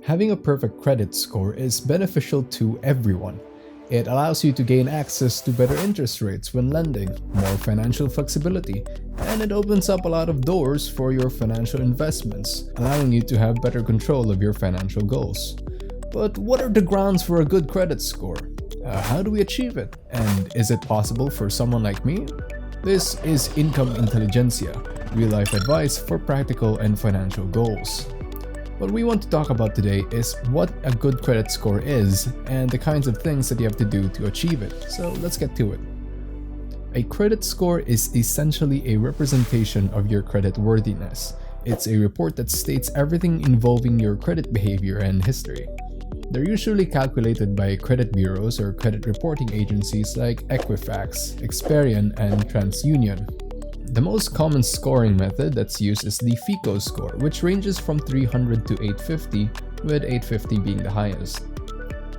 Having a perfect credit score is beneficial to everyone. It allows you to gain access to better interest rates when lending, more financial flexibility, and it opens up a lot of doors for your financial investments, allowing you to have better control of your financial goals. But what are the grounds for a good credit score? How do we achieve it? And is it possible for someone like me? This is Income Intelligentsia, real-life advice for practical and financial goals. What we want to talk about today is what a good credit score is and the kinds of things that you have to do to achieve it. So let's get to it. A credit score is essentially a representation of your credit worthiness. It's a report that states everything involving your credit behavior and history. They're usually calculated by credit bureaus or credit reporting agencies like Equifax, Experian, and TransUnion. The most common scoring method that's used is the FICO score, which ranges from 300 to 850, with 850 being the highest.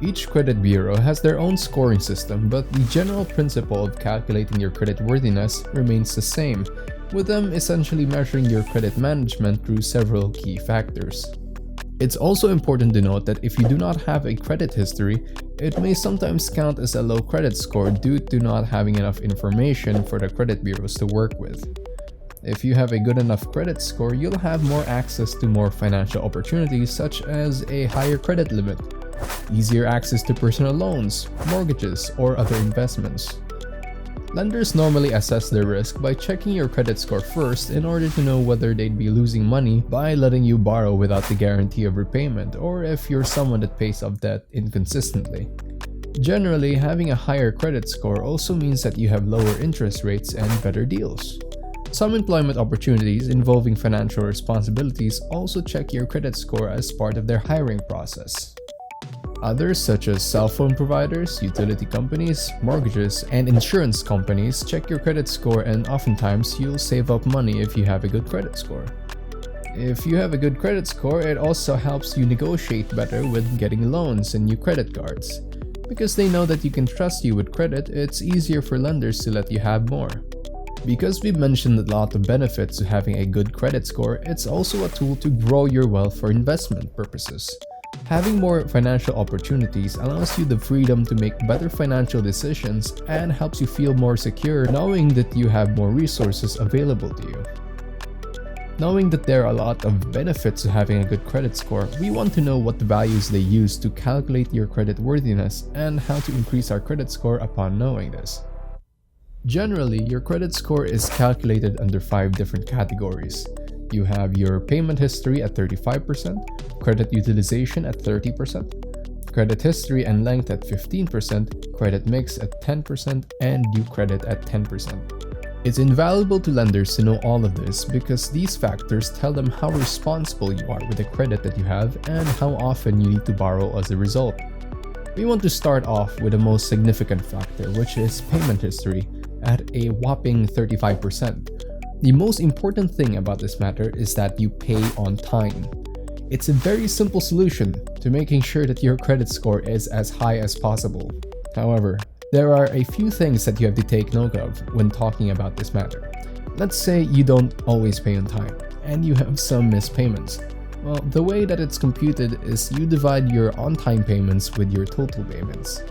Each credit bureau has their own scoring system, but the general principle of calculating your credit worthiness remains the same, with them essentially measuring your credit management through several key factors. It's also important to note that if you do not have a credit history, it may sometimes count as a low credit score due to not having enough information for the credit bureaus to work with. If you have a good enough credit score, you'll have more access to more financial opportunities such as a higher credit limit, easier access to personal loans, mortgages, or other investments. Lenders normally assess their risk by checking your credit score first in order to know whether they'd be losing money by letting you borrow without the guarantee of repayment, or if you're someone that pays off debt inconsistently. Generally, having a higher credit score also means that you have lower interest rates and better deals. Some employment opportunities involving financial responsibilities also check your credit score as part of their hiring process. Others, such as cell phone providers, utility companies, mortgages, and insurance companies, check your credit score, and oftentimes you'll save up money if you have a good credit score. If you have a good credit score, it also helps you negotiate better with getting loans and new credit cards. Because they know that you can trust you with credit, it's easier for lenders to let you have more. Because we've mentioned a lot of benefits to having a good credit score, it's also a tool to grow your wealth for investment purposes. Having more financial opportunities allows you the freedom to make better financial decisions and helps you feel more secure knowing that you have more resources available to you. Knowing that there are a lot of benefits to having a good credit score, we want to know what values they use to calculate your credit worthiness and how to increase our credit score upon knowing this. Generally, your credit score is calculated under 5 different categories. You have your payment history at 35%, credit utilization at 30%, credit history and length at 15%, credit mix at 10%, and due credit at 10%. It's invaluable to lenders to know all of this because these factors tell them how responsible you are with the credit that you have and how often you need to borrow as a result. We want to start off with the most significant factor, which is payment history, at a whopping 35%. The most important thing about this matter is that you pay on time. It's a very simple solution to making sure that your credit score is as high as possible. However, there are a few things that you have to take note of when talking about this matter. Let's say you don't always pay on time, and you have some missed payments. Well, the way that it's computed is you divide your on-time payments with your total payments.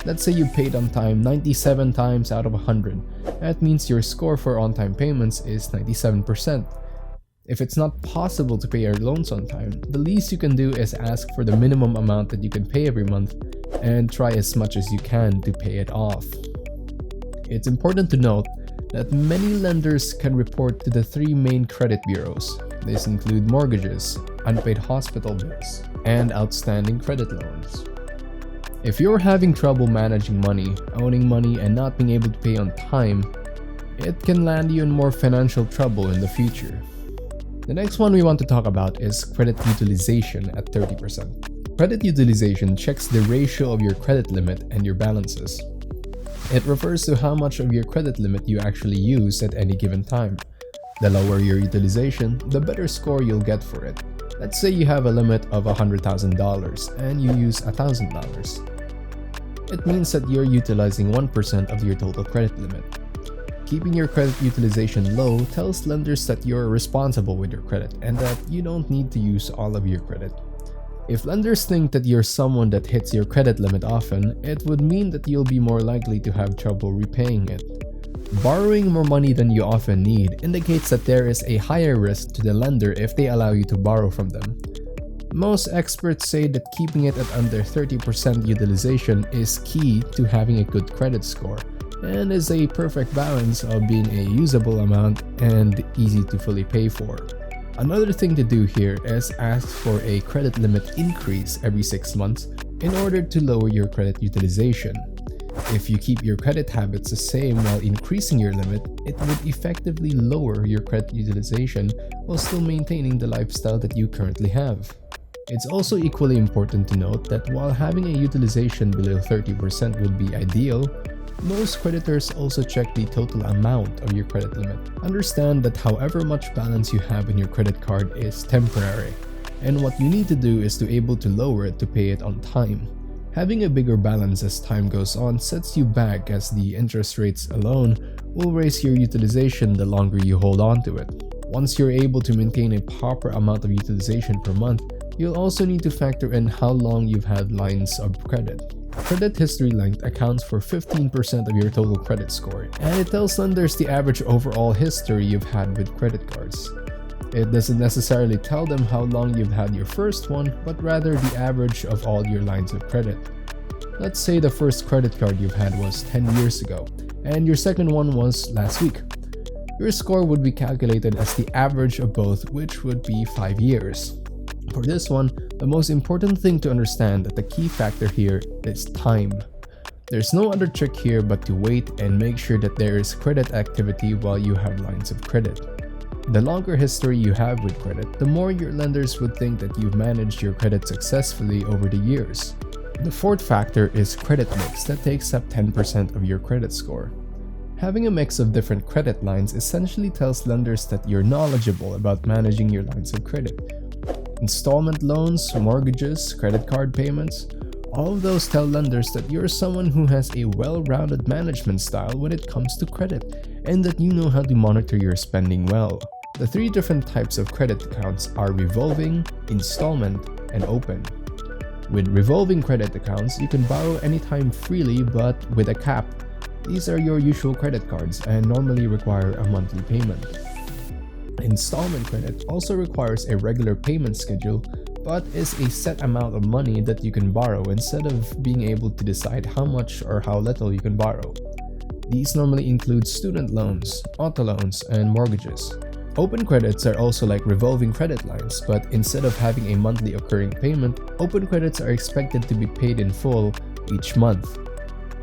Let's say you paid on time 97 times out of 100. That means your score for on-time payments is 97%. If it's not possible to pay your loans on time, the least you can do is ask for the minimum amount that you can pay every month and try as much as you can to pay it off. It's important to note that many lenders can report to the 3 main credit bureaus. These include mortgages, unpaid hospital bills, and outstanding credit loans. If you're having trouble managing money, owning money, and not being able to pay on time, it can land you in more financial trouble in the future. The next one we want to talk about is credit utilization at 30%. Credit utilization checks the ratio of your credit limit and your balances. It refers to how much of your credit limit you actually use at any given time. The lower your utilization, the better score you'll get for it. Let's say you have a limit of $100,000 and you use $1,000. It means that you're utilizing 1% of your total credit limit. Keeping your credit utilization low tells lenders that you're responsible with your credit and that you don't need to use all of your credit. If lenders think that you're someone that hits your credit limit often, it would mean that you'll be more likely to have trouble repaying it. Borrowing more money than you often need indicates that there is a higher risk to the lender if they allow you to borrow from them. Most experts say that keeping it at under 30% utilization is key to having a good credit score, and is a perfect balance of being a usable amount and easy to fully pay for. Another thing to do here is ask for a credit limit increase every 6 months in order to lower your credit utilization. If you keep your credit habits the same while increasing your limit, it would effectively lower your credit utilization while still maintaining the lifestyle that you currently have. It's also equally important to note that while having a utilization below 30% would be ideal, most creditors also check the total amount of your credit limit. Understand that however much balance you have in your credit card is temporary, and what you need to do is to able to lower it to pay it on time. Having a bigger balance as time goes on sets you back, as the interest rates alone will raise your utilization the longer you hold on to it. Once you're able to maintain a proper amount of utilization per month, you'll also need to factor in how long you've had lines of credit. Credit history length accounts for 15% of your total credit score, and it tells lenders the average overall history you've had with credit cards. It doesn't necessarily tell them how long you've had your first one, but rather the average of all your lines of credit. Let's say the first credit card you've had was 10 years ago, and your second one was last week. Your score would be calculated as the average of both, which would be 5 years. For this one, the most important thing to understand that the key factor here is time. There's no other trick here but to wait and make sure that there is credit activity while you have lines of credit. The longer history you have with credit, the more your lenders would think that you've managed your credit successfully over the years. The fourth factor is credit mix that takes up 10% of your credit score. Having a mix of different credit lines essentially tells lenders that you're knowledgeable about managing your lines of credit. Installment loans, mortgages, credit card payments, all of those tell lenders that you're someone who has a well-rounded management style when it comes to credit, and that you know how to monitor your spending well. The 3 different types of credit accounts are revolving, installment, and open. With revolving credit accounts, you can borrow anytime freely but with a cap. These are your usual credit cards and normally require a monthly payment. Installment credit also requires a regular payment schedule, but is a set amount of money that you can borrow instead of being able to decide how much or how little you can borrow. These normally include student loans, auto loans, and mortgages. Open credits are also like revolving credit lines, but instead of having a monthly occurring payment, open credits are expected to be paid in full each month.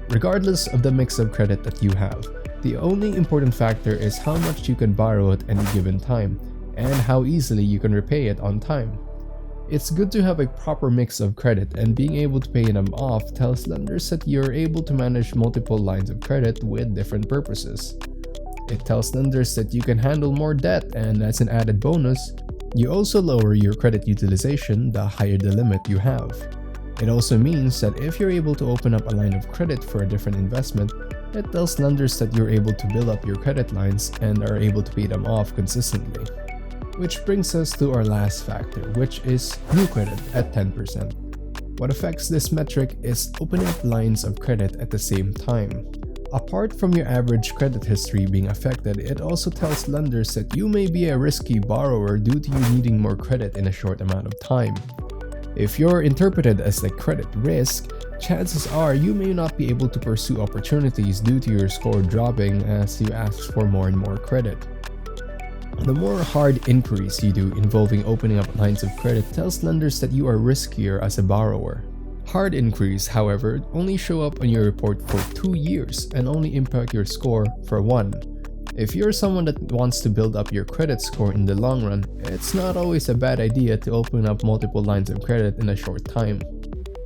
Regardless of the mix of credit that you have, the only important factor is how much you can borrow at any given time, and how easily you can repay it on time. It's good to have a proper mix of credit, and being able to pay them off tells lenders that you're able to manage multiple lines of credit with different purposes. It tells lenders that you can handle more debt, and as an added bonus, you also lower your credit utilization the higher the limit you have. It also means that if you're able to open up a line of credit for a different investment, it tells lenders that you're able to build up your credit lines and are able to pay them off consistently. Which brings us to our last factor, which is new credit at 10%. What affects this metric is opening up lines of credit at the same time. Apart from your average credit history being affected, it also tells lenders that you may be a risky borrower due to you needing more credit in a short amount of time. If you're interpreted as a credit risk, chances are you may not be able to pursue opportunities due to your score dropping as you ask for more and more credit. The more hard inquiries you do involving opening up lines of credit tells lenders that you are riskier as a borrower. Hard inquiries, however, only show up on your report for 2 years and only impact your score for 1. If you're someone that wants to build up your credit score in the long run, it's not always a bad idea to open up multiple lines of credit in a short time.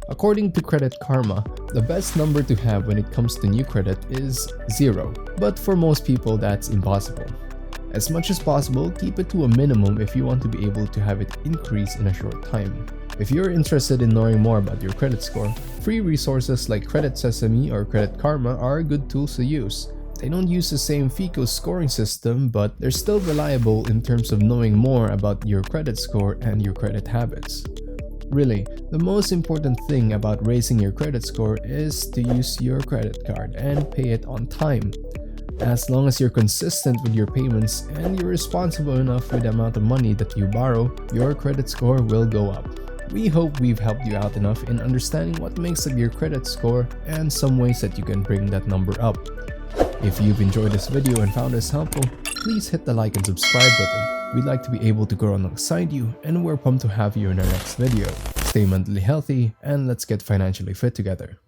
According to Credit Karma, the best number to have when it comes to new credit is 0, but for most people that's impossible. As much as possible, keep it to a minimum if you want to be able to have it increase in a short time. If you're interested in knowing more about your credit score, free resources like Credit Sesame or Credit Karma are good tools to use. They don't use the same FICO scoring system, but they're still reliable in terms of knowing more about your credit score and your credit habits. Really, the most important thing about raising your credit score is to use your credit card and pay it on time. As long as you're consistent with your payments and you're responsible enough with the amount of money that you borrow, your credit score will go up. We hope we've helped you out enough in understanding what makes up your credit score and some ways that you can bring that number up. If you've enjoyed this video and found this helpful, please hit the like and subscribe button. We'd like to be able to grow alongside you, and we're pumped to have you in our next video. Stay mentally healthy, and let's get financially fit together.